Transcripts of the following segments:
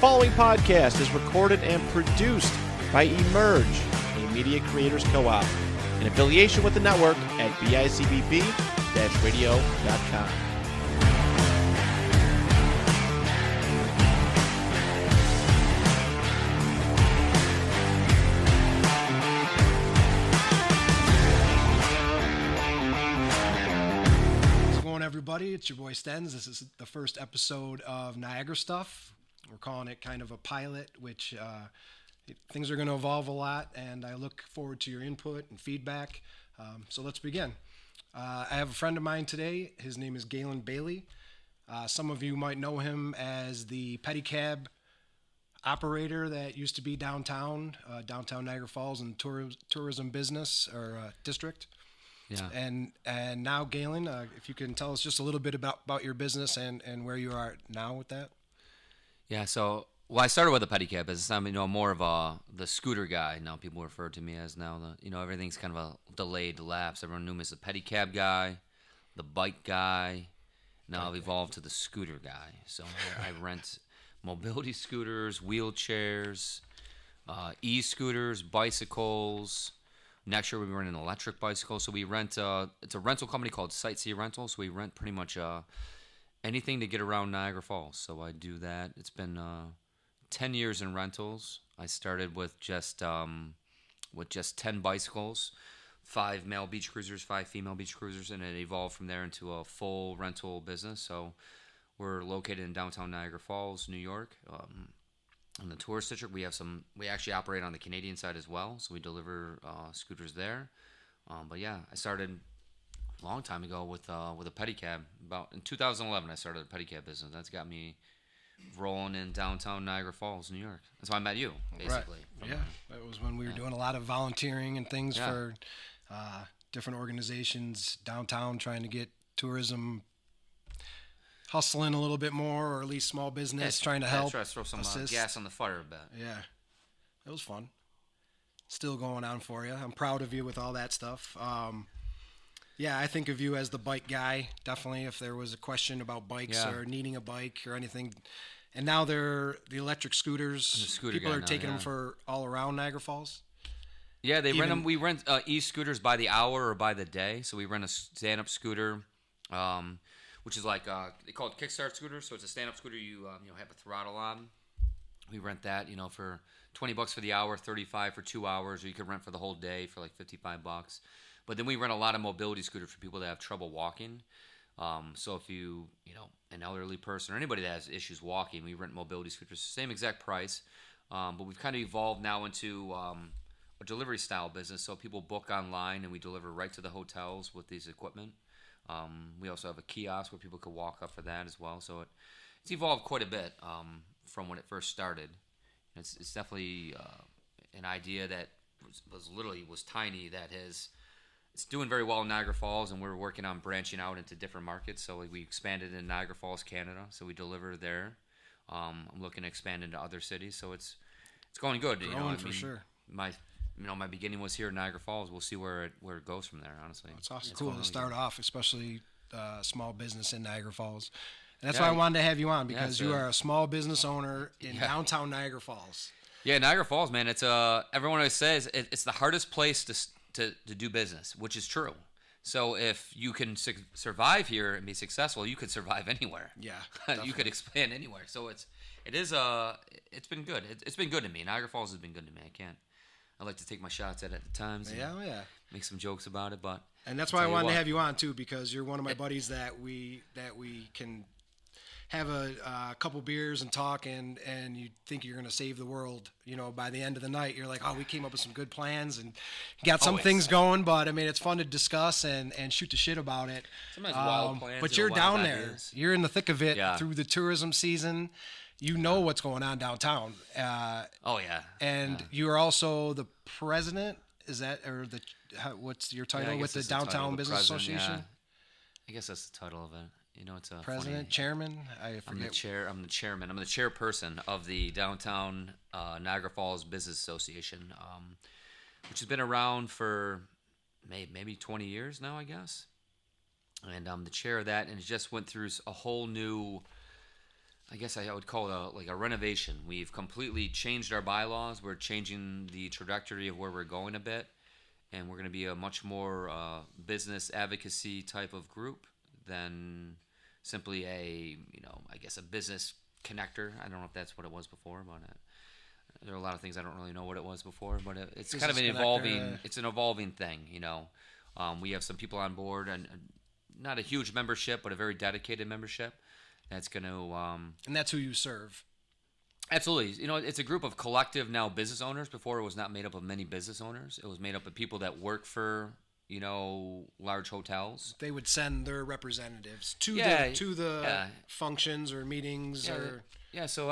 following podcast is recorded and produced by Emerge, a media creators co-op, in affiliation with the network at bicbp-radio.com. How's it going, everybody? It's your boy Stens. This is the first episode of NiagaraStuff. We're calling it kind of a pilot, which things are going to evolve a lot, and I look forward to your input and feedback. So let's begin. I have a friend of mine today. His name is Gaelan Baillie. Some of you might know him as the pedicab operator that used to be downtown Niagara Falls and tourism business or district. Yeah. And now, Gaelan, if you can tell us just a little bit about your business and where you are now with that. Yeah, so, I started with a pedicab business. I'm, more of the scooter guy. Now people refer to me as now, everything's kind of a delayed lapse. Everyone knew me as the pedicab guy, the bike guy. Now I've evolved to the scooter guy. So I rent mobility scooters, wheelchairs, e-scooters, bicycles. Next year we'll be renting an electric bicycle. So we rent, it's a rental company called Sightsee Rental. So we rent pretty much anything to get around Niagara Falls. So I do that. It's been 10 years in rentals. I started with just 10 bicycles, 5 male beach cruisers, 5 female beach cruisers, and it evolved from there into a full rental business. So we're located in downtown Niagara Falls, New York. In the tourist district, we actually operate on the Canadian side as well, so we deliver scooters there. But yeah, I started a long time ago with a pedicab. About in 2011, I started a pedicab business. That's got me rolling in downtown Niagara Falls, New York. That's how I met you, basically. Right. Yeah, that was when we were doing a lot of volunteering and things for different organizations downtown, trying to get tourism hustling a little bit more, or at least small business trying to help. Try to throw some gas on the fire a bit. Yeah, it was fun. Still going on for you. I'm proud of you with all that stuff. Yeah, I think of you as the bike guy, definitely, if there was a question about bikes or needing a bike or anything. And now they're the electric scooters. People are taking them for all around Niagara Falls. Yeah, rent them. We rent e-scooters by the hour or by the day. So we rent a stand-up scooter, which is like they call it kickstart scooters. So it's a stand-up scooter you have a throttle on. We rent that for $20 for the hour, $35 for 2 hours, or you could rent for the whole day for like $55. But then we rent a lot of mobility scooters for people that have trouble walking. So if you an elderly person or anybody that has issues walking, we rent mobility scooters. Same exact price, but we've kind of evolved now into a delivery style business. So people book online and we deliver right to the hotels with these equipment. We also have a kiosk where people could walk up for that as well. So it's evolved quite a bit from when it first started. It's definitely an idea that was tiny that it's doing very well in Niagara Falls, and we're working on branching out into different markets. So we expanded in Niagara Falls, Canada, so we deliver there. I'm looking to expand into other cities, so it's going good. For sure. My beginning was here in Niagara Falls. We'll see where it goes from there. Honestly, it's awesome. It's cool to start off, especially small business in Niagara Falls, and that's why I wanted to have you on, because you are a small business owner in downtown Niagara Falls. Yeah, Niagara Falls, man. It's everyone always says it's the hardest place to do business, which is true. So if you can survive here and be successful, you could survive anywhere. Yeah, you could expand anywhere. So it's been good. It's been good to me. Niagara Falls has been good to me. I like to take my shots at times. Yeah. Make some jokes about it, and that's why I wanted to have you on too, because you're one of my buddies that we can have a couple beers and talk, and you think you're going to save the world. By the end of the night, you're like, oh, we came up with some good plans and got some things going. But I mean, it's fun to discuss and shoot the shit about it. Sometimes wild plans. But you're down there. You're in the thick of it through the tourism season. You know what's going on downtown. And you are also the president. Is that what's your title with the Downtown Business Association? Yeah. I guess that's the title of it. It's a president, chairman. I forget. I'm the chairman. I'm the chairperson of the Downtown Niagara Falls Business Association, which has been around for maybe 20 years now, I guess. And I'm the chair of that, and it just went through a whole new I guess I would call it a renovation. We've completely changed our bylaws. We're changing the trajectory of where we're going a bit, and we're going to be a much more business advocacy type of group than simply I guess a business connector. I don't know if that's what it was before, but there are a lot of things I don't really know what it was before, but it's kind of an evolving. It's an evolving thing, We have some people on board, and not a huge membership, but a very dedicated membership. That's going to... and that's who you serve. Absolutely. It's a group of collective now business owners. Before, it was not made up of many business owners. It was made up of people that work for, large hotels. They would send their representatives to the functions or meetings or... Yeah, so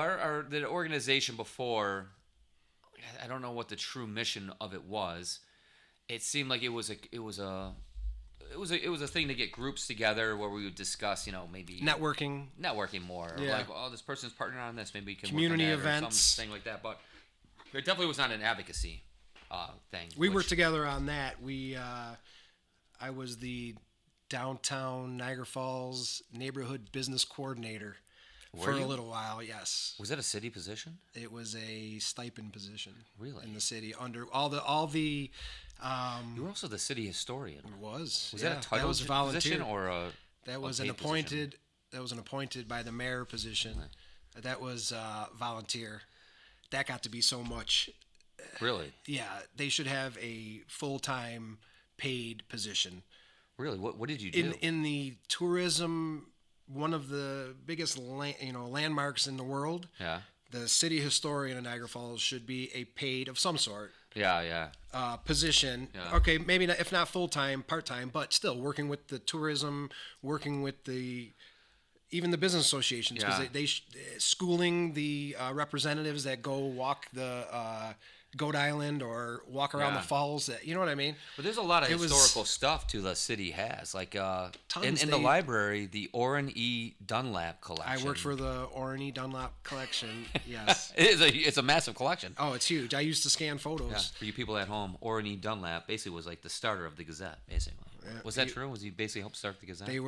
the organization before, I don't know what the true mission of it was. It seemed like it was a thing to get groups together where we would discuss, maybe networking more. Yeah. Like, this person's partnering on this, maybe we can community work on that events, or something like that. But it definitely was not an advocacy thing. We worked together on that. I was the downtown Niagara Falls neighborhood business coordinator for a little while. Yes. Was that a city position? It was a stipend position. Really? In the city under all the. You were also the city historian. It was. Was that a title position or a? That was an appointed. That was an appointed by the mayor position. Okay. That was volunteer. That got to be so much. Really? Yeah, they should have a full-time paid position. Really? What did you do? In the tourism, one of the biggest landmarks in the world. Yeah. The city historian of Niagara Falls should be a paid of some sort. Yeah. Position. Yeah. Okay, maybe not, if not full-time, part-time, but still working with the tourism, working with even the business associations, because they schooling the representatives that go walk the Goat Island or walk around the falls. You know what I mean? But there's a lot of historical stuff the city has. Like in the library, the Orrin E. Dunlap collection. I worked for the Orrin E. Dunlap collection. Yes, it's a massive collection. Oh, it's huge. I used to scan photos. Yeah, for you people at home, Orrin E. Dunlap basically was like the starter of the Gazette, basically. Yeah, was that true? Was he basically helped start the Gazette? He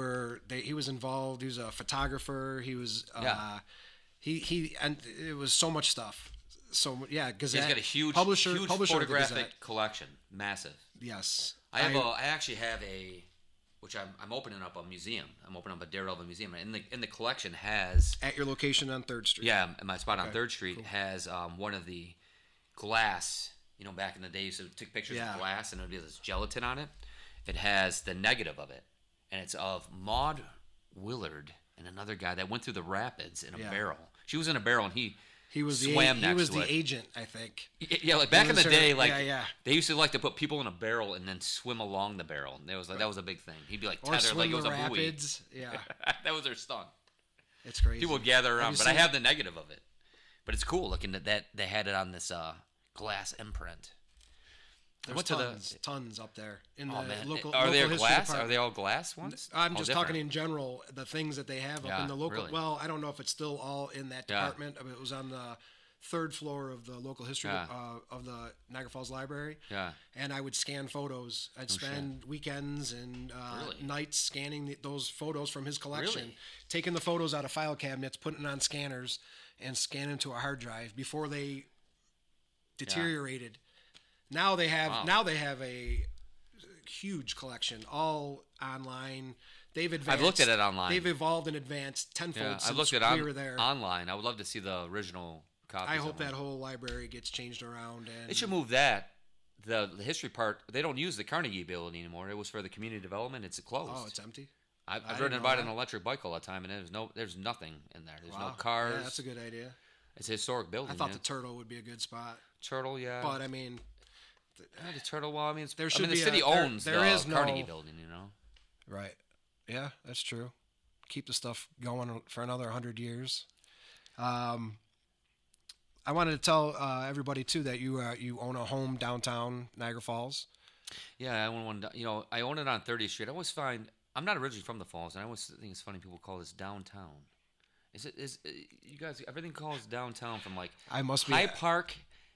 was involved. He was a photographer. He was. And it was so much stuff. So Gazette. He's got a huge photographic collection, massive. Yes, I actually have which I'm opening up a museum. I'm opening up a Daredevil museum, and in the collection has at your location on 3rd Street. Yeah, my spot on 3rd Street has one of the glass. Back in the day, so took pictures of glass, and it would be this gelatin on it. It has the negative of it, and it's of Maud Willard and another guy that went through the rapids in a barrel. She was in a barrel, and he was swam next to it. He was the agent, I think. Yeah, like back in the day, they used to like to put people in a barrel and then swim along the barrel. And that was a big thing. He'd be like tethered like it was a rapids. buoy. Yeah, that was their stunt. It's crazy. People would gather around, but I have the negative of it. But it's cool looking that they had it on this glass imprint. There's tons up there in the local. Are they local glass? Department. Are they all glass ones? I'm just talking in general. The things that they have up in the local. Really? Well, I don't know if it's still all in that department. I mean, it was on the 3rd floor of the local history of the Niagara Falls Library. Yeah. And I would scan photos. I'd spend weekends and nights scanning those photos from his collection, taking the photos out of file cabinets, putting it on scanners, and scanning to a hard drive before they deteriorated. Now they have a huge collection, all online. They've advanced. I've looked at it online. They've evolved and advanced tenfold since I've looked at we were there. Online. I would love to see the original copies. I hope that whole library gets changed around. And they should move that. The history part. They don't use the Carnegie building anymore. It was for the community development. It's closed. Oh, it's empty. I've ridden about an electric bike all the time, and there's nothing in there. There's no cars. Yeah, that's a good idea. It's a historic building. I thought the Turtle would be a good spot. Turtle, yeah. But I mean. The Turtle. Well, I mean, the city owns there the is Carnegie building, Right. Yeah, that's true. Keep the stuff going for another 100 years. I wanted to tell everybody too that you own a home downtown Niagara Falls. Yeah, I own one. I own it on 30th Street. I always find I'm not originally from the Falls, and I always think it's funny people call this downtown. Is you guys everything calls downtown from like I must be High Park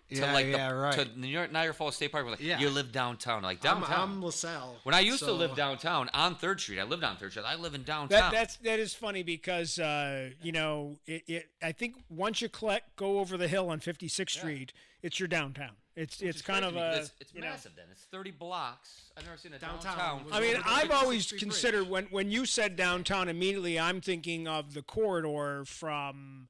Yeah, like right. to New York Niagara Falls State Park. We're like, Yeah. you live downtown. Like downtown. I'm LaSalle. When I used to so- live downtown on 3rd Street, I lived on 3rd Street. I live in downtown. That is funny because you know I think once you go over the hill on 56th Street, it's your downtown. It's kind of a it's massive. Then it's 30 blocks. I've never seen a Downtown downtown. was I mean, over the I've 56th always Street considered Bridge. when you said downtown, immediately I'm thinking of the corridor from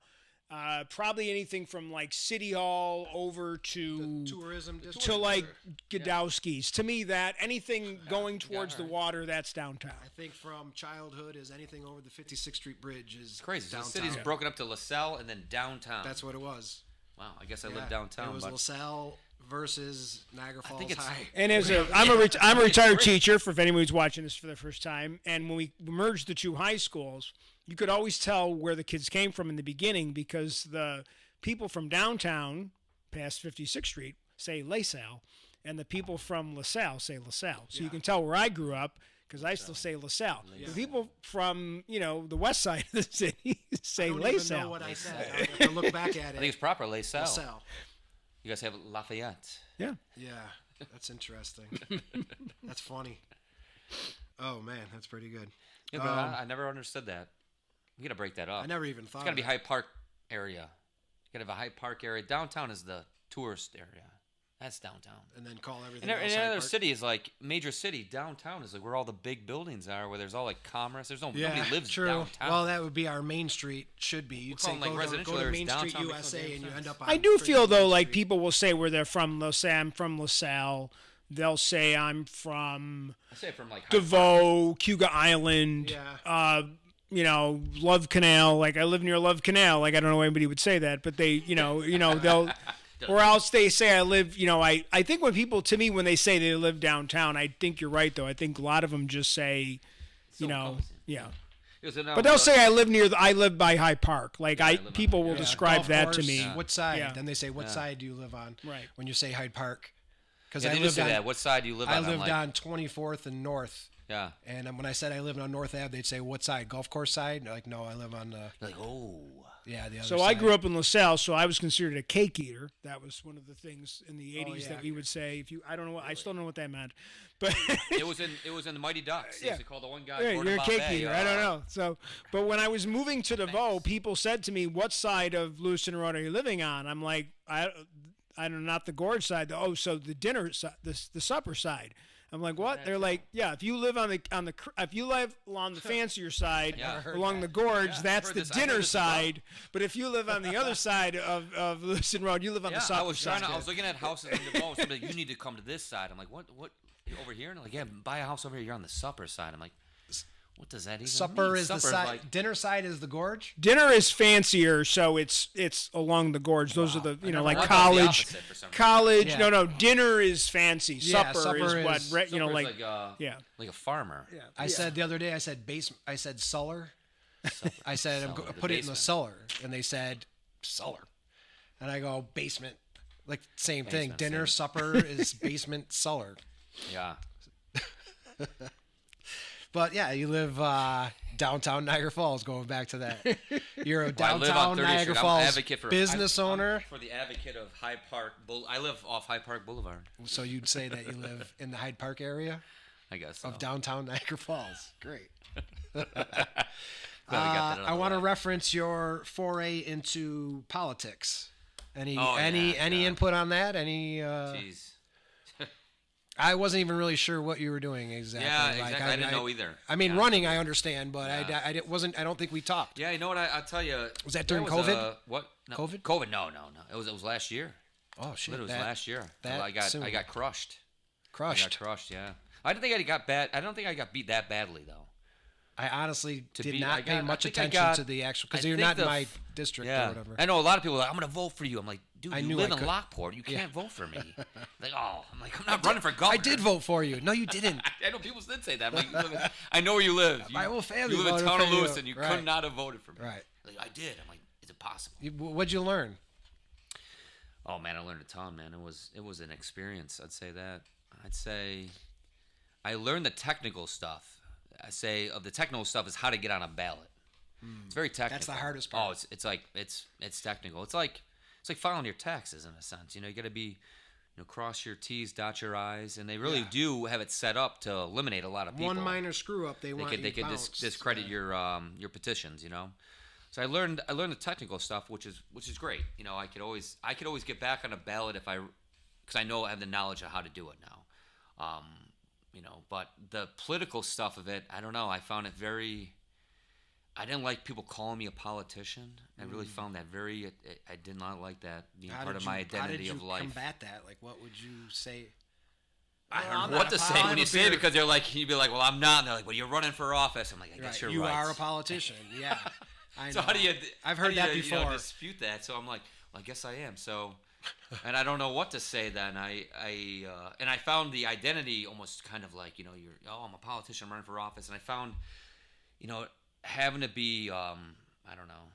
probably anything from like City Hall over to tourism district. to like Godowski's. To me, that anything going towards the water, that's downtown. I think from childhood is anything over the 56th Street Bridge is It's crazy. So the downtown. city's broken up to LaSalle and then downtown. That's what it was. Wow. I guess I Yeah, live downtown. It was but LaSalle versus Niagara Falls think it's- High. And I'm a retired teacher. For if anyone who's watching this for the first time, and when we merged the two high schools, you could always tell where the kids came from in the beginning because the people from downtown, past 56th Street, say LaSalle, and the people from LaSalle say LaSalle. So you can tell where I grew up because I still say LaSalle. The people from the west side of the city say I don't LaSalle. even know what I said. I have to look back at I think it. it's proper LaSalle. LaSalle. You guys have Lafayette. Yeah. Yeah, that's interesting. That's funny. Oh man, that's pretty good. Yeah, but I never understood that. We gotta break that up. I never even thought. It's gotta be of Hyde Park area. You gotta have a Hyde Park area. Downtown is the tourist area. That's downtown. it. And then call everything. And else any Hyde other Park. city is like major city. Downtown is like where all the big buildings are, where there's all like commerce. There's Yeah, nobody lives true. downtown. Well, that would be our main street. Should be. You'd call say them, like, go residential to areas. Main Street Downtown makes no USA, damn and you sense. end up. On I do feel freaking though Main like Street. people will say where they're from. They'll say I'm from LaSalle. They'll say I'm from I say from like Hyde DeVoe, Cuga Island. Yeah. Love Canal. Like I live near Love Canal. Like I don't know why anybody would say that, but they, they'll, or else they say I live. I think when people to me when they say they live downtown, I think you're right though. I think a lot of them just say, encompassing. yeah. It was But they'll say I live by Hyde Park. Like I live on people Hyde will Park. describe Golf that to course, me. What side? Yeah. Then they say, "What side do you live on?" Right. When you say Hyde Park, because Yeah, I they do lived say on. that. What side do you live on? I I'm lived like, on 24th and North, Yeah. and when I said I lived on North Ave, they'd say, "What side? Golf course side?" And they're like, "No, I live on the Like, oh. the other So side." I grew up in LaSalle, so I was considered a cake eater. That was one of the things in the 80s yeah. that we would say. I don't know, I still don't know what that meant, but It was in the Mighty Ducks. They used to call the one guy. yeah, Gordon you're a cake Bombay, eater. I don't know. So, but when I was moving to DeVoe, people said to me, "What side of Lewiston Road are you living on?" I'm like, I don't, not the gorge side. Oh, so the dinner side, the supper side. I'm like, what? They're like, yeah. If you live if you live on the fancier side, Yeah. Never along the gorge, that's heard the this- I've heard dinner this as well. side. But if you live on the other side of Lewiston Road, you live on Yeah, the supper I was side. I was looking at houses in DeVoe. Somebody, you need to come to this side. I'm like, what? You're over here? And they're like, yeah, buy a house over here. You're on the supper side. I'm like, what does that even supper mean? is the Supper side. like- Dinner side is the gorge. Dinner is fancier, so it's along the gorge. Those are the I like thought it was the college. opposite for some reason. College, Yeah. no. Dinner is fancy. Yeah, Supper supper is is- what Supper's like yeah, like a farmer. Yeah. I said the other day. I said I said cellar. I said Cellar, put it in the basement. cellar, and they said cellar, and I go basement. Like same thing. Basement, Dinner, same. supper is basement, cellar. Yeah. But yeah, you live downtown Niagara Falls. Going back to that, you're a Well, I live on downtown 30th Niagara Street. I'm an Falls advocate for business I'm owner. for the advocate of Hyde Park. I live off Hyde Park Boulevard. So you'd say that you live in the Hyde Park area I guess. So. of downtown Niagara Falls. Great. Glad we got that out of I the want to way. reference your foray into politics. Any Oh, yeah, any yeah. input on that? Any? Jeez. I wasn't even really sure what you were doing exactly. Yeah, Like, exactly. I didn't know either. I mean, Yeah. running, I understand, but Yeah. I wasn't. I don't think we talked. Yeah, you know what? I'll tell you. Was that during COVID? What? No, COVID? COVID? No. It was last year. Oh shit! It was that last year. that I got soon. crushed. I crushed. got crushed. Yeah. I didn't think I got bad. I don't think I got beat that badly though. I honestly To did be- not I pay got- I much think I attention got- to the actual I because you're think not in the my f- district Yeah. or whatever. I know a lot of people are like, I'm gonna vote for you. I'm like, dude, I you knew live I in could- Lockport. You Yeah. can't vote for me. Like, oh, I'm like, I'm not running for governor. I did vote for you. No, you didn't. I know people did say that. I'm like, you live in, I know where you live. My whole family You live in voted town for of you. Lewiston. You Right. could not have voted for me. Right. Like, I did. I'm like, is it possible? What'd you learn? Oh man, I learned a ton, man. It was an experience. I'd say that. I'd say I learned the technical stuff. I say of the technical stuff is how to get on a ballot. It's very technical. That's the hardest part. Oh, it's like it's technical. It's like it's like filing your taxes in a sense. You know, you got to be, cross your T's, dot your I's, and they really do have it set up to eliminate a lot of people. One minor screw up, they could discredit your petitions. So I learned the technical stuff, which is great. I could always get back on a ballot because I know I have the knowledge of how to do it now. But the political stuff of it, I don't know. I found it I didn't like people calling me a politician. I really found that I did not like that being part of my identity of life. How did you combat that? Like, what would you say? I don't know what to say when you say it, because they're like, you'd be like, well, I'm not. And they're like, well, you're running for office. I'm like, I guess you're right. You are a politician. Yeah. I know. So I've heard that before. Dispute that. So I'm like, well, I guess I am. So, and I don't know what to say then. And I found the identity almost kind of like, I'm a politician, I'm running for office. And I found, having to be, I don't know,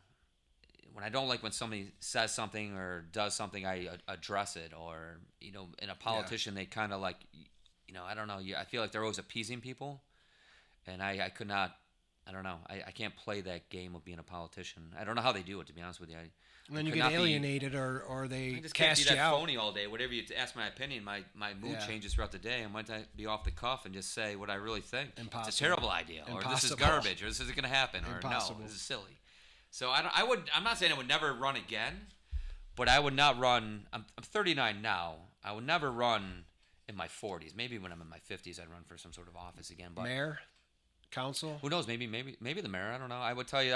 when I don't like when somebody says something or does something, I address it. Or, in a politician, they kind of like, I don't know. I feel like they're always appeasing people. And I could not, I don't know. I can't play that game of being a politician. I don't know how they do it, to be honest with you. And then you get alienated, or they I just cast can't be you out. that phony all day. Whatever you ask my opinion, my mood changes throughout the day. I might be off the cuff and just say what I really think. Impossible. It's a terrible idea, or this is garbage, or this isn't going to happen, or no, this is silly. So I'm not saying I would never run again, but I would not run. I'm 39 now. I would never run in my 40s. Maybe when I'm in my 50s, I'd run for some sort of office again. But mayor, council. Who knows? Maybe the mayor. I don't know. I would tell you,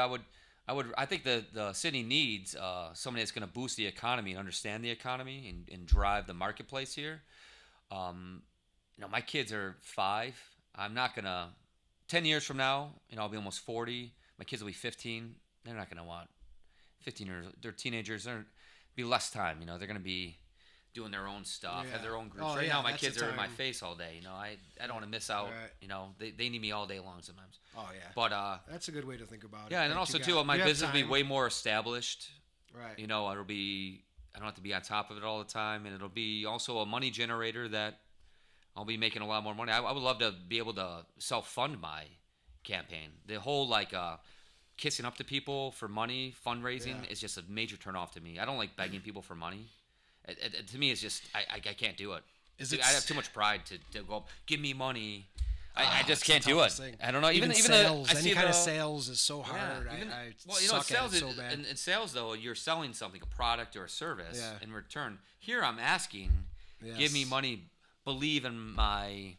I think the city needs somebody that's going to boost the economy and understand the economy and drive the marketplace here. My kids are 5. I'm not going to, 10 years from now, I'll be almost 40. My kids will be 15. They're not going to want 15 years. They're teenagers. There'll be less time. They're going to be doing their own stuff, have their own groups. Right now, my kids are in my face all day. I don't want to miss out. Right. They need me all day long sometimes. Oh yeah. But that's a good way to think about it. Yeah, and then also too, my business will be way more established. Right. It'll be. I don't have to be on top of it all the time, and it'll be also a money generator that I'll be making a lot more money. I would love to be able to self-fund my campaign. The whole kissing up to people for money, fundraising is just a major turnoff to me. I don't like begging people for money. To me, it's just I can't do it. I have too much pride to go give me money. I just can't do it. Thing. I don't know. Even sales, any kind of sales is so hard. Sales in sales though, you're selling something, a product or a service. In return, here I'm asking, give me money, believe in my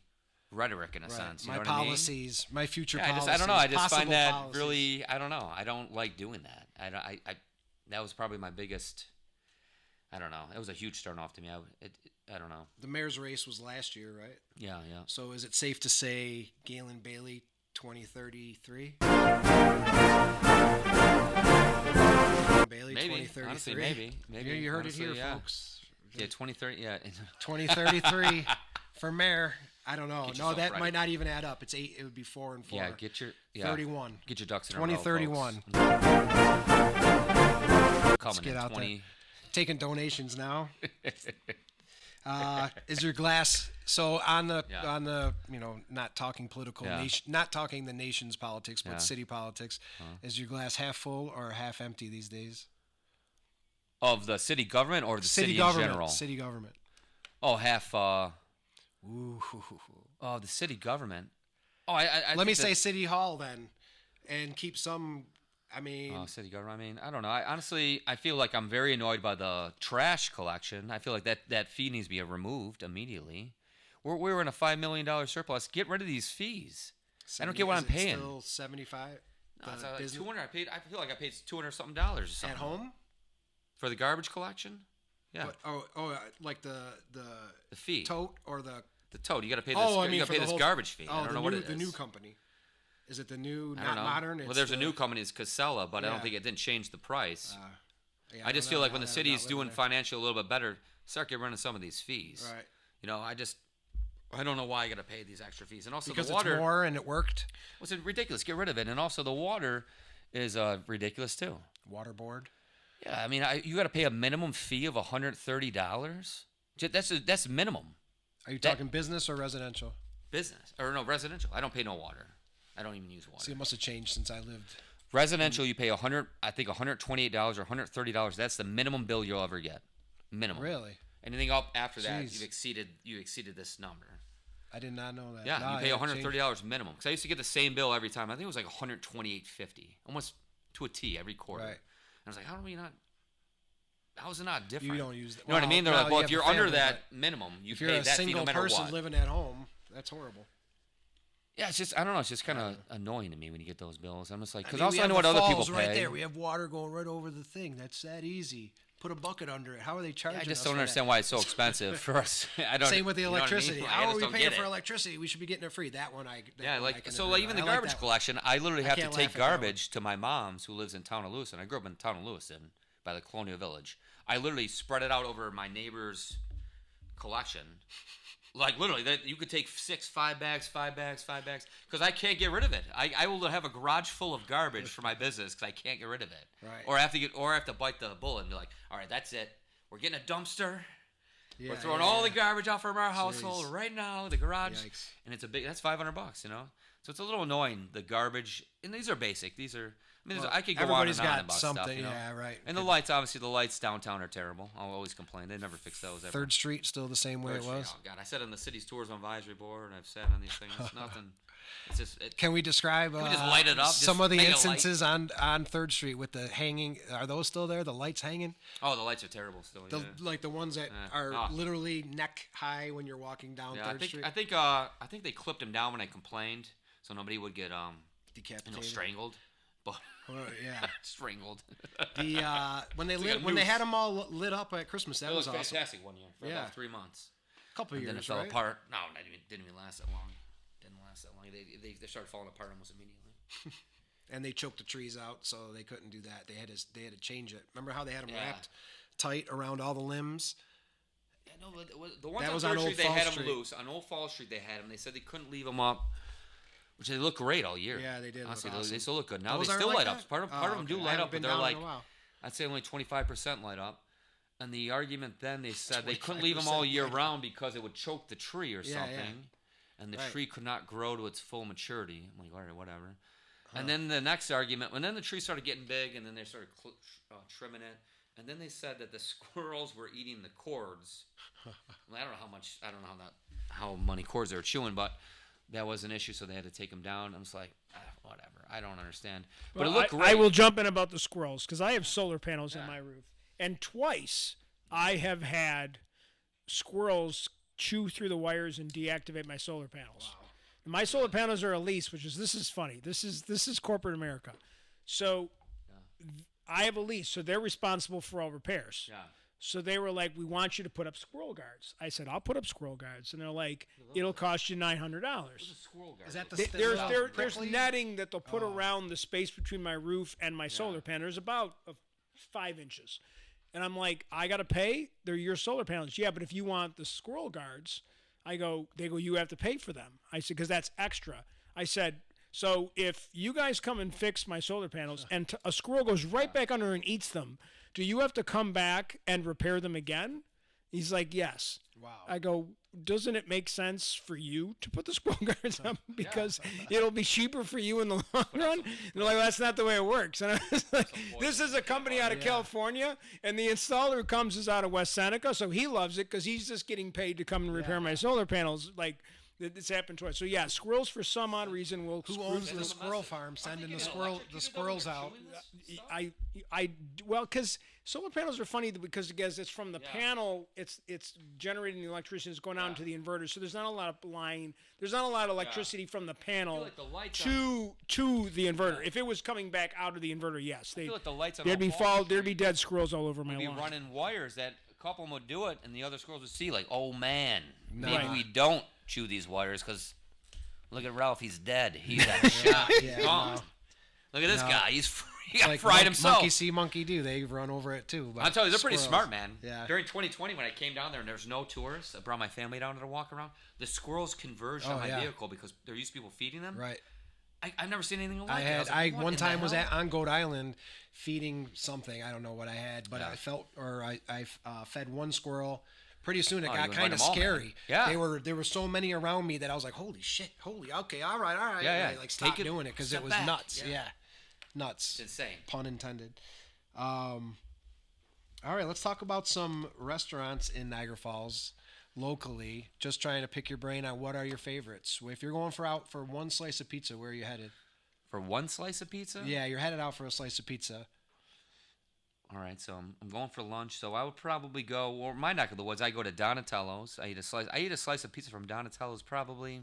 rhetoric in a sense. You my know policies, my future policies. I don't know. I just find that policies. really. I don't know. I don't like doing that. I that was probably my biggest. I don't know. It was a huge turn off to me. I don't know. The mayor's race was last year, right? Yeah. So is it safe to say Gaelan Baillie 2033? Baillie maybe. 2033. Honestly, maybe. You heard honestly, it here, yeah. folks. Yeah, 2030. Yeah. 2033 for mayor. I don't know. No, that ready. might not even add up. It's 8. It would be 4 and 4. Yeah, 31. Get your ducks in a row. 2031. Coming get in out 20. Taking donations now. Is your glass on the not talking political not talking the nation's politics but city politics? Is your glass half full or half empty these days? Of the city government or the city government, in general? City government. Oh, half. Ooh. Oh, the city government. Oh, I let me say city hall then, and keep some. City government. I don't know. I feel like I'm very annoyed by the trash collection. I feel like that fee needs to be removed immediately. We're in a $5 million surplus. Get rid of these fees. I don't get what I'm paying. Still 75. No, it's 200. I feel like I paid $200 something or something. At home for the garbage collection. Yeah. Like the fee tote or the tote. You got to pay this. You got to pay this garbage fee. I don't know what it is. The new company. Is it the new, I don't know. Modern? Well, there's a new company, it's Casella, but I don't think it didn't change the price. I just feel like when the city's doing financially a little bit better, start getting rid of some of these fees. Right. I don't know why I got to pay these extra fees. And also because the water. It's more and it worked? Well, it's ridiculous. Get rid of it. And also the water is ridiculous too. Water board? Yeah, you got to pay a minimum fee of $130. That's minimum. Are you talking business or residential? Business. Or no, residential. I don't pay no water. I don't even use water. See, it must have changed since I lived. Residential, you pay I think $128 or $130. That's the minimum bill you'll ever get. Minimum. Really? Anything up after that, Jeez. you exceeded this number. I did not know that. Yeah, No, you pay yeah, $130 minimum. Because I used to get the same bill every time. I think it was like $128.50, almost to a T every quarter. Right. And I was like, how is it not different? You don't use that. You know what I mean? They're like, well, if you're under that minimum, you if pay you're a that fee single no matter person what. living at home, that's horrible. Yeah, it's just, I don't know. It's just kind of annoying to me when you get those bills. I'm just like, because I mean, also we I have know what the other people falls pay. right there. We have water going right over the thing. That's that easy. Put a bucket under it. How are they charging? I just us don't for understand that? why it's so expensive for us. I don't. Same with the you know what I mean? electricity. I How just are we don't paying get for it. electricity? We should be getting it free. That one I. Yeah, one I like can so, agree like with. even the I like garbage that one. collection, I literally I have to can't take laugh at that one. garbage to my mom's, who lives in town of Lewiston. I grew up in town of Lewiston, by the Colonial Village. I literally spread it out over my neighbor's collection. Like literally, you could take 5 bags, because I can't get rid of it. I will have a garage full of garbage for my business because I can't get rid of it. Right. Or I have to bite the bullet and be like, all right, that's it. We're getting a dumpster. Yeah, We're throwing yeah, all yeah. the garbage out from our household Jeez. right now. The garage, Yikes. and it's that's $500, you know. So it's a little annoying. The garbage, and these are basic. These are. I mean, Well, I could go on everybody's and on got about something, stuff, you know? yeah, right. And the lights, obviously, the lights downtown are terrible. I'll always complain. They never fix those. Ever. 3rd Street still the same way Third it Street, was. Oh God, I sat on the city's tourism advisory board, and I've sat on these things. It's nothing. It's just. Can we describe we just light it up? some Just of the make a light? instances on 3rd Street with the hanging? Are those still there? The lights hanging? Oh, the lights are terrible still. The, Yeah. Like the ones that Yeah. are Ah. literally neck high when you're walking down Yeah, 3rd Street? I think they clipped him down when I complained, so nobody would get Decapitated. strangled. But yeah. strangled. The when they It's like a when they noose. had them all lit up at Christmas, that It was was awesome. fantastic one year for Yeah. about 3 months. Couple And years, then it fell right? apart. No, didn't even last that long. Didn't last that long. They started falling apart almost immediately. And they choked the trees out, so they couldn't do that. They had to change it. Remember how they had them Yeah. wrapped tight around all the limbs? Yeah, no, but the ones That on was 3rd on Street, Old they Fall had Street. them loose. On Old Fall Street, they had them. They said they couldn't leave them up, which they look great all year. Yeah, they did look Honestly, awesome. they still look good. Now Those they aren't still like light that? up. Part of them do okay. I light haven't up, but been they're down in like, a while. I'd say only 25% light up. And the argument then, they said they couldn't leave them 25% all year light up. round because it would choke the tree or Yeah, something. yeah. And the Right. tree could not grow to its full maturity. I'm like, all right, whatever. And then the next argument, and then the tree started getting big, and then they started trimming it. And then they said that the squirrels were eating the cords. I don't know how many cords they were chewing, but that was an issue, so they had to take them down. I'm just like, whatever. I don't understand. But Well, it looked great. I will jump in about the squirrels because I have solar panels on my roof, and twice I have had squirrels chew through the wires and deactivate my solar panels. Wow. My solar panels are a lease, this is funny. This is corporate America. So I have a lease, so they're responsible for all repairs. Yeah. So they were like, we want you to put up squirrel guards. I said, I'll put up squirrel guards. And they're like, it'll cost you $900. Squirrel guard. Is that the There's prickly? netting that they'll put around the space between my roof and my solar panel. There's about 5 inches. And I'm like, I got to pay? They're your solar panels. Yeah, but if you want the squirrel guards, they go, you have to pay for them. I said, because that's extra. I said, so if you guys come and fix my solar panels and a squirrel goes right back under and eats them, do you have to come back and repair them again? He's like, yes. Wow. I go, doesn't it make sense for you to put the squirrel guards up because it'll be cheaper for you in the long run? And they're like, that's not the way it works. And I was like, this is a company out of California, and the installer who comes is out of West Seneca, so he loves it because he's just getting paid to come and repair my solar panels. Like, it's happened twice. So yeah, squirrels for some odd reason will. Who owns the squirrel farm? Sending the squirrels out. Well, because solar panels are funny because it's from the panel. It's generating the electricity. It's going out into the inverter. So there's not a lot of line. There's not a lot of electricity from the panel like the lights to the inverter. If it was coming back out of the inverter, yes, I feel like the lights on there'd be Old Fall there'd be dead squirrels all over my We'd be lawn. running wires that a couple of them would do it, and the other squirrels would see like, oh man, maybe Nah. we don't chew these wires because look at Ralph, he's dead. He's had shot. He's gone. Look at this No. guy. He got Like fried himself. Monkey see, monkey do. They run over it too. I'll tell you, they're pretty Squirrels. smart, man. Yeah. During 2020, when I came down there and there was no tourists, I brought my family down to walk around. The squirrels converged on my yeah. vehicle because there used to be people feeding them. Right. I've never seen anything like I it. had was like, what one in the time was hell? on Goat Island feeding something. I don't know what I had, but I fed one squirrel. Pretty soon it Oh, got you kind invite of 'em all, man. scary. Yeah. There were so many around me that I was like, holy shit, okay, all right. Yeah, And I like stopped Take it doing it because step it was back. nuts. Yeah. nuts. It's insane. Pun intended. All right, let's talk about some restaurants in Niagara Falls locally. Just trying to pick your brain on what are your favorites. If you're going out for one slice of pizza, where are you headed? For one slice of pizza? Yeah, you're headed out for a slice of pizza. All right, so I'm going for lunch. So I would probably go, or my neck of the woods, I go to Donatello's. I eat a slice of pizza from Donatello's probably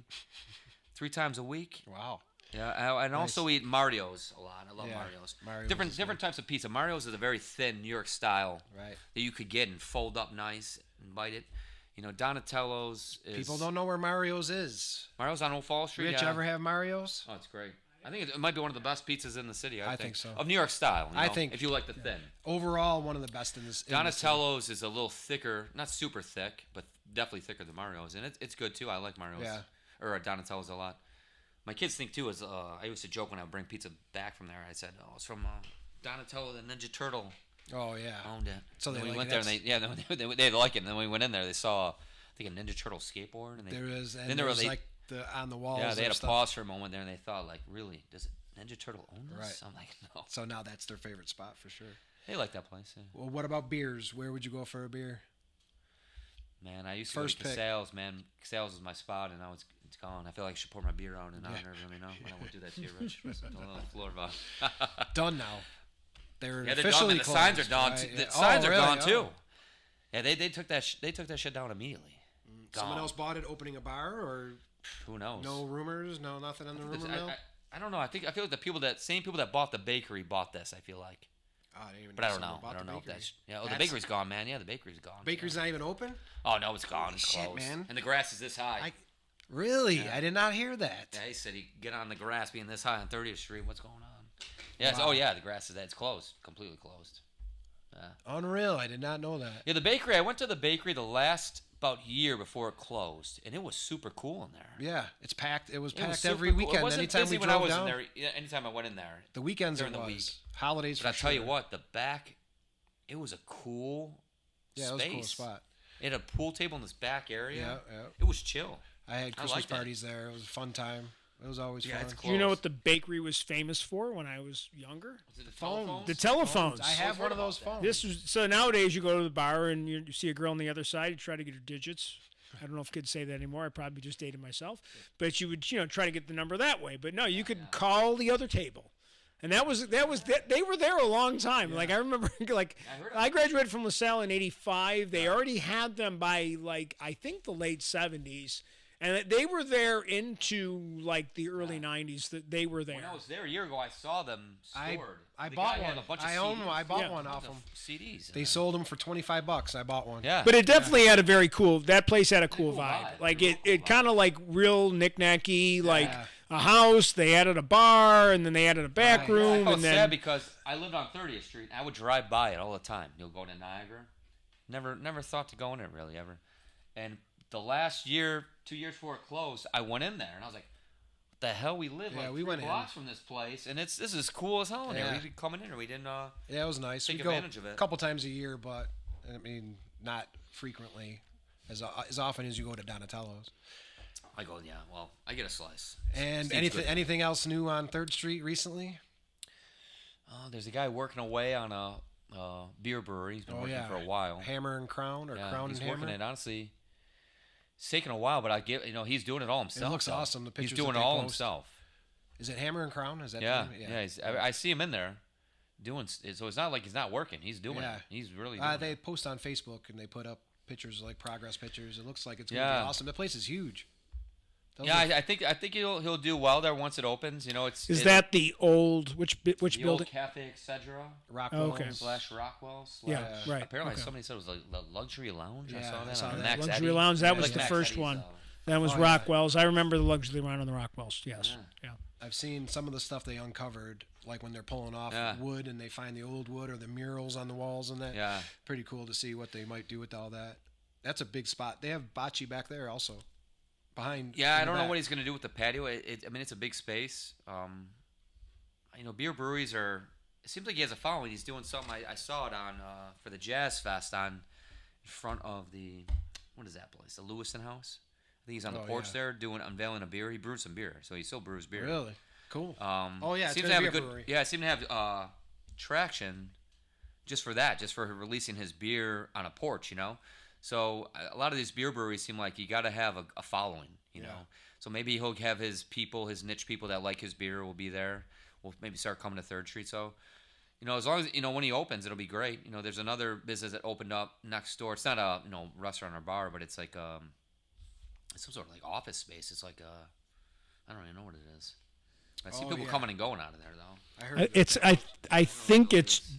3 times a week. Wow. Yeah, and also eat Mario's a lot. I love Yeah, Mario's. Mario's Different types of pizza. Mario's is a very thin New York style Right. that you could get and fold up nice and bite it. Donatello's is... People don't know where Mario's is. Mario's on Old Fall Street, Rich, you ever have Mario's? Oh, it's great. I think it might be one of the best pizzas in the city. I think so. Of New York style. I think- if you like the thin. Overall, one of the best in this. Donatello's is a little thicker, not super thick, but definitely thicker than Mario's, and it's good too. I like Mario's or Donatello's a lot. My kids think too is I used to joke when I would bring pizza back from there. I said, "Oh, it's from Donatello, the Ninja Turtle Oh yeah. owned it." So And they we like went it. there and they like it. And then we went in there, they saw I think a Ninja Turtle skateboard, and There is, and then there was they, like the on the walls. yeah, they had of to stuff. pause for a moment there, and they thought like, really, does Ninja Turtle own this? Right. I'm like, no. So now that's their favorite spot for sure. They like that place. Yeah. Well, what about beers? Where would you go for a beer? Man, I used to First go to pick. Sales. Man, Sales is my spot, and now it's gone. I feel like I should pour my beer out in honor of him. I won't do that to you, Rich. It's a little floor bar. Done now. They're Yeah, they're officially done. Man. The signs are closed, done. right? The Yeah. signs Oh, are really? gone Oh. too. Yeah, they took that they took that shit down immediately. Someone Gone. else bought it, opening a bar, or Who knows? no rumors, no nothing on the rumor mill. I don't know. I feel like the same people that bought the bakery bought this. I feel like, Oh, I didn't even but I don't someone know. bought I don't the know if bakery. that's the That's- bakery's gone, man. Yeah, the bakery's gone. Bakery's not even open. Oh no, it's gone. It's Shit, closed. man. And the grass is this high. Really? Yeah. I did not hear that. Yeah, he said he get on the grass being this high on 30th Street. What's going on? Yeah. Wow. Oh yeah, the grass is that. It's closed. Completely closed. Yeah. Unreal. I did not know that. Yeah, the bakery. I went to the bakery the last about year before it closed, and it was super cool in there. Yeah, it's packed. It was It was packed super every cool. weekend. It wasn't Anytime busy we when drove I was down, in there. Yeah, anytime I went in there. the weekends during it the was. week. Holidays. But I for tell you sure. what, the back, it was a cool Yeah, it space. was a cool spot. It had a pool table in this back area. Yeah. It was chill. I had I Christmas liked it. parties there. It was a fun time. It was always Yeah, fun. it's Do you know close. what the bakery was famous for when I was younger? Was it the Phone. telephones? The telephones. I have Always one of heard those about that. phones. This was so nowadays you go to the bar and you see a girl on the other side. You try to get her digits. I don't know if kids say that anymore. I probably just dated myself, but you would try to get the number that way. But no, you could call the other table, and that was they were there a long time. Like I remember, like I heard of I graduated from LaSalle in '85. They already had them by like I think the late '70s, and they were there into like the early '90s. That they were there. When I was there a year ago, I saw them stored. I The bought guy had one. a bunch of I own CDs. one. I bought Yeah. one Tons off of them. CDs. They sold them for $25. I bought one. Yeah. But it definitely had a very cool. That place had a cool Cool vibe. vibe. Like Real it cool kind of like real knickknacky, like Yeah. a house. They added a bar, and then they added a back Right. I room, felt and sad then because I lived on 30th Street. And I would drive by it all the time. You'll go to Niagara. Never thought to go in it really ever. And the last year, 2 years before it closed, I went in there and I was like, "What the hell? We live Yeah, like we 3 went in. blocks from this place, and this is cool as hell in here. Yeah. We'd be coming in here. We didn't. Yeah, it was nice. Take We go advantage of it. a couple times a year, but I mean, not frequently, as often as you go to Donatello's. I go, yeah. Well, I get a slice. And Steve's good. anything else new on 3rd Street recently? There's a guy working away on a beer brewery. He's been working for a while. Hammer and Crown, or Yeah, Crown he's and Hammer. working it. Honestly, it's taking a while, but I get he's doing it all himself. looks though. awesome, the He's pictures doing that it they all post. himself. Is it Hammer and Crown? Is that the Yeah, name? yeah. I see him in there doing. So it's not like he's not working. He's doing Yeah. it. He's really doing They it. post on Facebook and they put up pictures, like progress pictures. It looks like it's going to Yeah. be awesome. The place is huge. Those Yeah, are- I think he'll do well there once it opens. It's is that the old which the building? old Cafe Etc. Rockwell. Okay. slash Rockwell. Yeah, right. Apparently okay. somebody said it was the luxury lounge. I Yeah, saw I that saw on that. Max Luxury Eddy. Lounge. That was Like the Max first Eddy's, one. That was Oh, yeah. Rockwell's. I remember the luxury round on the Rockwell's. Yes. Yeah. I've seen some of the stuff they uncovered, like when they're pulling off Yeah. wood and they find the old wood or the murals on the walls and that. Yeah. Pretty cool to see what they might do with all that. That's a big spot. They have bocce back there also. Behind. Yeah, in I the don't know back. what he's gonna do with the patio. I mean, it's a big space. Beer breweries are. It seems like he has a following. He's doing something. I saw it on for the Jazz Fest in front of the what is that place? The Lewiston House. I think he's on the Oh, porch yeah. there unveiling a beer. He brewed some beer, so he still brews beer. Really? Cool. Oh yeah, it's seems gonna to have be a a good. brewery. Yeah, it seemed to have traction, just for that, just for releasing his beer on a porch. So a lot of these beer breweries seem like you got to have a following. You know. So maybe he'll have his people, his niche people that like his beer will be there. We'll maybe start coming to 3rd Street. So, as long as, when he opens, it'll be great. There's another business that opened up next door. It's not a, restaurant or bar, but it's like some sort of like office space. It's like I don't even know what it is. I see people coming and going out of there, though. I heard It's I think it's.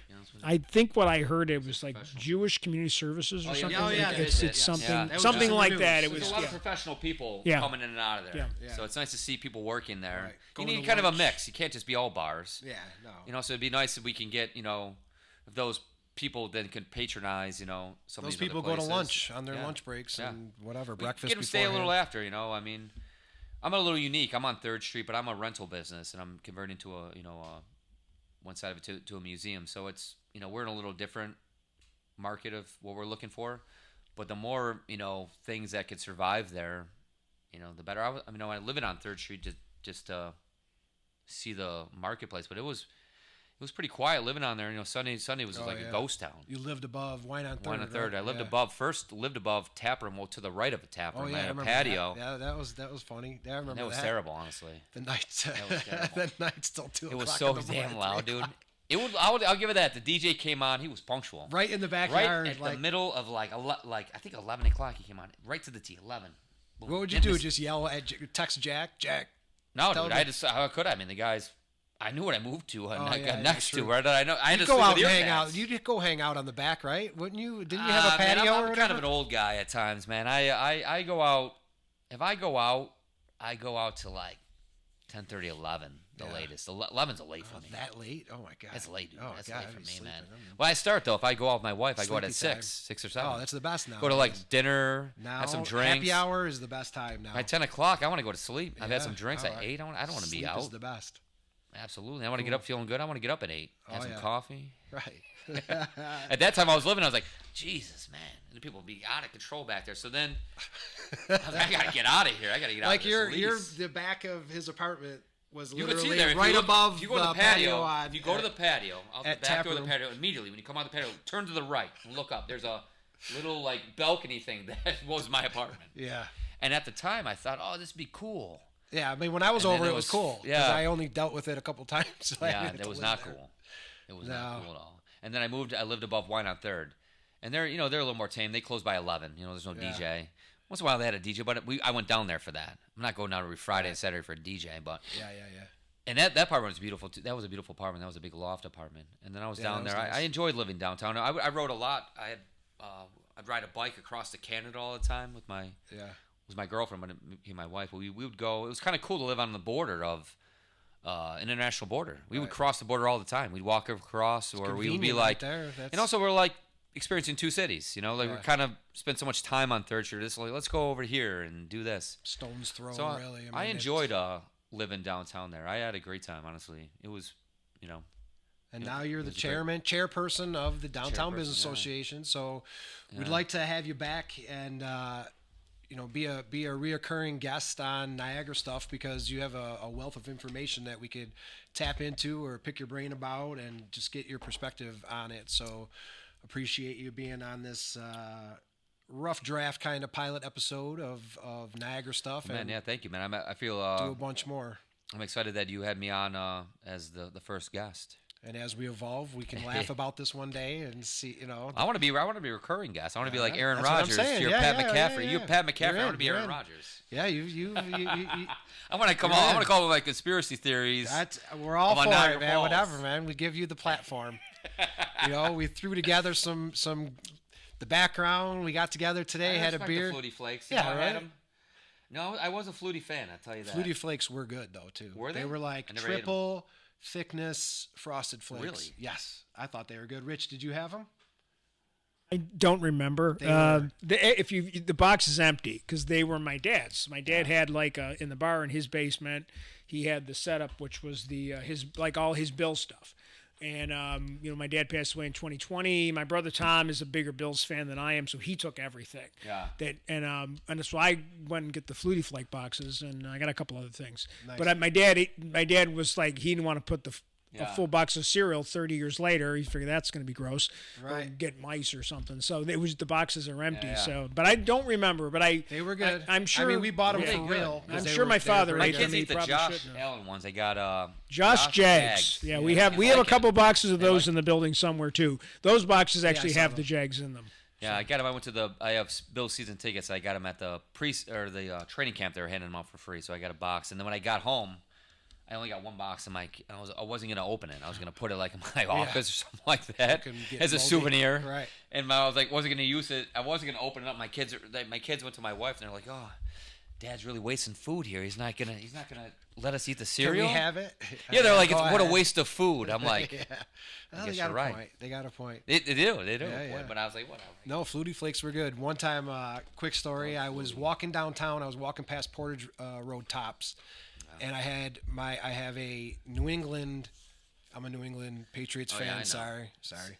You know, I think what I heard it was like Jewish Community Services or Oh, yeah. something. Oh, yeah, It's that's it, something yeah. That was something just in like the that. news. It There's was a lot of professional people Yeah. coming in and out of there. Yeah. So it's nice to see people working there. Right. You Going need to kind of a lunch. mix. You can't just be all bars. Yeah, no. So it'd be nice if we can get, if those people then can patronize, some Those of these people other go to places. lunch on their Yeah. lunch breaks Yeah. and whatever, We breakfast get them stay a little beforehand. after, I mean, I'm a little unique. I'm on 3rd Street, but I'm a rental business, and I'm converting to one side of it to a museum. So it's, we're in a little different market of what we're looking for. But the more, things that could survive there, the better. I live it on 3rd Street just to see the marketplace, but it was pretty quiet living on there. Sunday was Oh, like yeah. a ghost town. You lived above Wine on 3rd. One on 3rd. right? I lived Yeah. above tap room, well, to the right of a tap room. Oh, yeah, I I had a remember patio. That. Yeah, that was funny. Yeah, I remember That was terrible, honestly. The nights, was terrible. the nights till 2 It o'clock was so in the morning, damn loud, 3 dude. o'clock. I'll give it that. The DJ came on. He was punctual. Right in the Right backyard. at like, the middle of I think 11 o'clock he came on. Right to the T. 11. Boom. what would you And do? this- Just yell at, text Jack? No, tell dude. me. How could I? I mean, the guys. I knew what I moved to. yeah, next to. true. Where did I know? I had You to go sleep out with and hang ear out. pads. You'd go hang out on the back, right? Wouldn't you? Didn't you have a Man, patio I'm or whatever? kind of an old guy at times, man. I go out. If I go out to like 10:30, 11, the Yeah. latest. 11's late for me. That late? Oh my god. That's late, dude. Oh, That's God, late I'd for be me, sleeping. man. I'm- Well, I start though. If I go out with my wife, I go out at Sleepy time. 6 or 7. Oh, that's the best now. Go to like dinner, now. have some drinks. Happy hour is the best time now. By 10 o'clock, I want to go to sleep. I've had Yeah, some drinks all at right. 8. I don't want to be Sleep out. is the best. Absolutely. I want to get up feeling good. I want to get up at 8. Have Oh, some yeah. coffee. Right. At that time I was living, I was like, Jesus, man. And the people would be out of control back there. So then I was like, I got to get out of here. I got to get out Like of this your lease. the back of his apartment was You could literally see there. If right you look, above if you go to the patio. patio, if you go to the patio, out the at back tap door of the room. patio, immediately when you come out the patio, turn to the right and look up. There's a little like balcony thing that was my apartment. Yeah. And at the time, I thought, oh, this would be cool. Yeah, I mean, when I was And then over, it it was was- cool. 'Cause yeah. I only dealt with it a couple times. So I Yeah, had that to was live not there. cool. It was No. not cool at all. And then I lived above Wine on 3rd. And they're a little more tame. They close by 11. There's no Yeah. DJ. Once in a while they had a DJ, but I went down there for that. I'm not going out every Friday and Saturday for a DJ, but Yeah. and that apartment was beautiful too. That was a beautiful apartment. That was a big loft apartment. And then I was Yeah, down that there. was nice. I enjoyed living downtown. I rode a lot. I'd ride a bike across to Canada all the time with my girlfriend, but it became my wife. We would go. It was kind of cool to live on the border of an international border. We would Right. cross the border all the time. We'd walk across, or we would be Convenient like, right there. That's, and also we're like experiencing two cities. Like Yeah. we kind of spent so much time on 3rd Street. It's like, let's go over here and do this. stone's throw, So really. I mean, enjoyed living downtown there. I had a great time, honestly. It was, And now you're the it was great. chairperson of the Downtown Business Chairperson, yeah. Association. So we'd Yeah. like to have you back and be a reoccurring guest on Niagara Stuff, because you have a wealth of information that we could tap into or pick your brain about and just get your perspective on it. So appreciate you being on this rough draft kind of pilot episode of Niagara Stuff. Man, and yeah, thank you, man. I feel do a bunch more. I'm excited that you had me on as the first guest. And as we evolve, we can laugh about this one day and see, I want to be a recurring guest. I want to be like Yeah, Aaron that's what I'm Rodgers. saying. You're Yeah, Pat yeah, McCaffrey. yeah, You're yeah. Pat McCaffrey. You're I want to be in, Aaron you're in. Rodgers. Yeah, you I want to come You're on. I in. want to call it like conspiracy theories. we're all About for Niagara it, man. Falls. Whatever, man. We give you the platform. We threw together some the background. We got together today, I had a respect beer. The Flutie Flakes. Yeah, I right. had 'em. No, I was a Flutie fan. I'll tell you that. Flutie Flakes were good though too. Were they? They were like I never ate 'em. triple thickness frosted flakes. Really? Yes, I thought they were good. Rich, did you have them? I don't remember. They were- The box is empty because they were my dad's. My dad had like in the bar in his basement. He had the setup, which was the his like all his Bill stuff. And my dad passed away in 2020. My brother Tom is a bigger Bills fan than I am, so he took everything. Yeah. And so I went and get the Flutie Flake boxes, and I got a couple other things. Nice. But my dad was like, he didn't want to put a full box of cereal 30 years later. He figured that's going to be gross. Or Right. get mice or something. So the boxes are empty. Yeah. So, but I don't remember. But They were good. I'm sure. I mean, we bought them Yeah, for good. real. 'cause I'm they sure were- my they were father My pretty ate kids them. good. eat the probably Josh shouldn't have. Allen ones. They got Josh Jags. Yeah, we have a couple boxes of those in the building somewhere too. Those boxes actually saw have the them. Jags in them. Yeah, I got them. I have Bill's season tickets. I got them at the training camp. They were handing them out for free, so I got a box. And then when I got home, I only got one box in I wasn't gonna open it. I was gonna put it like in my office or something like that Couldn't get as a moldy. souvenir. Right. And I was like, wasn't gonna use it. I wasn't gonna open it up. My kids went to my wife and they're like, "Oh, Dad's really wasting food here. He's not gonna let us eat the Can cereal." we have it? Yeah, they're like, Go "What a ahead. waste of food." I'm like, Yeah. Well, guess they got you're a right. point. They got a point. They do. Yeah, a point. yeah. But I was like, whatever. No, Flutie Flakes were good. One time, quick story. I was walking downtown. I was walking past Portage Road Tops, and I have a New England. I'm a New England Patriots Oh, fan. yeah, I know. Sorry.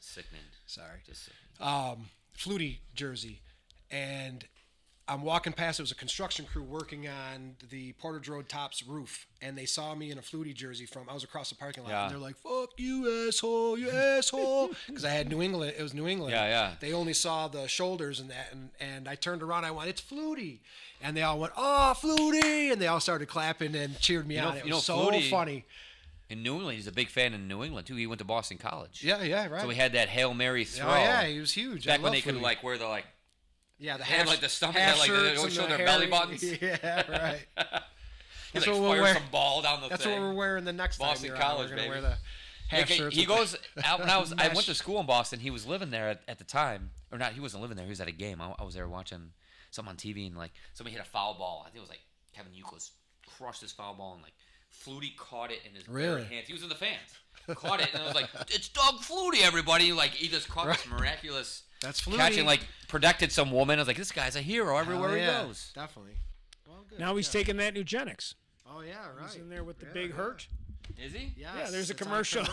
Sickening. Sorry. Just sickening. Flutie jersey, and I'm walking past. It was a construction crew working on the Portage Road Tops roof, and they saw me in a Flutie jersey I was across the parking lot, Yeah. and they're like, "Fuck you, asshole, you asshole," because I had New England. It was New England. Yeah, yeah. They only saw the shoulders and that, and I turned around. I went, "It's Flutie," and they all went, "Oh, Flutie," and they all started clapping and cheered me on. It was so Flutie- funny. In New England, he's a big fan in New England too. He went to Boston College. Yeah, right. So we had that Hail Mary throw. Oh yeah, he was huge. Back I when love they could Flutie. wear the Yeah, the They had, half, like, the stomach, half they had, like, they shirts would and show the their belly hairy- buttons. Yeah, right. That's what we'll fire wear. some ball down the That's thing. what we're wearing the next Boston time. College, we're gonna baby. wear the half Yeah, shirts. he with goes out when I mesh. went to school in Boston. He was living there at the time, or not? He wasn't living there. He was at a game. I was there watching something on TV, and like somebody hit a foul ball. I think it was like Kevin Euclid crushed his foul ball, and like Flutie caught it in his bare Really? hands. He was in the fans. Caught it, and I was like, "It's Doug Flutie, everybody!" Like he just caught this miraculous That's Flutie. catch and like protected some woman. I was like, "This guy's a hero everywhere Hell yeah, he goes." Definitely. Well, good. Now he's taking that Nugenics. Oh yeah, right. He's in there with the Yeah, big yeah. hurt. Is he? Yes, Yeah, there's a it's on commercial.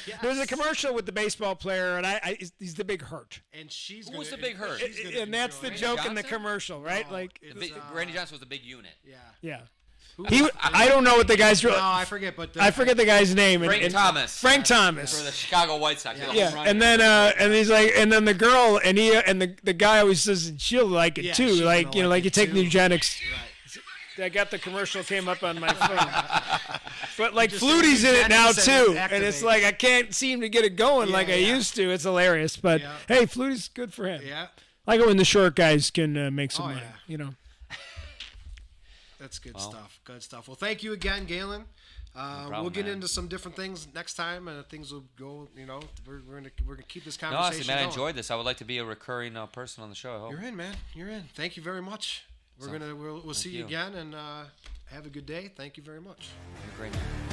Yes. There's a commercial with the baseball player, and he's the big hurt. And she's Who was gonna- the big hurt? she's gonna And that's the enjoy it. joke in the Johnson? commercial, right? No, Like, it's, Randy Johnson was the big unit. Yeah. yeah. Who- I don't know what the guy's real. No, I forget, but I forget the guy's name. Frank Thomas. Frank Thomas. For the Chicago White Sox. Yeah. Yeah, and then and he's like, and then the girl and the guy always says she'll like it Yeah, too, she's like gonna like you it take too. Nugenics. Right. I got the commercial came up on my phone, but like just Flutie's in it now Nugenics and too, and it's activate. like I can't seem to get it going Yeah, like I yeah. used to. It's hilarious, but Yeah. hey, Flutie's good for him. Yeah, I go when the short guys can make some Oh, money, yeah. you know. that's good stuff. Good stuff. Well, thank you again, Gaelan. problem, We'll get man. into some different things next time, and things will go. You know, we're gonna keep this No, conversation honestly, man, I going. enjoyed this. I would like to be a recurring person on the show. I hope. You're in, man. You're in. Thank you very much. We'll see you you. again, and have a good day. Thank you very much. You're a great man.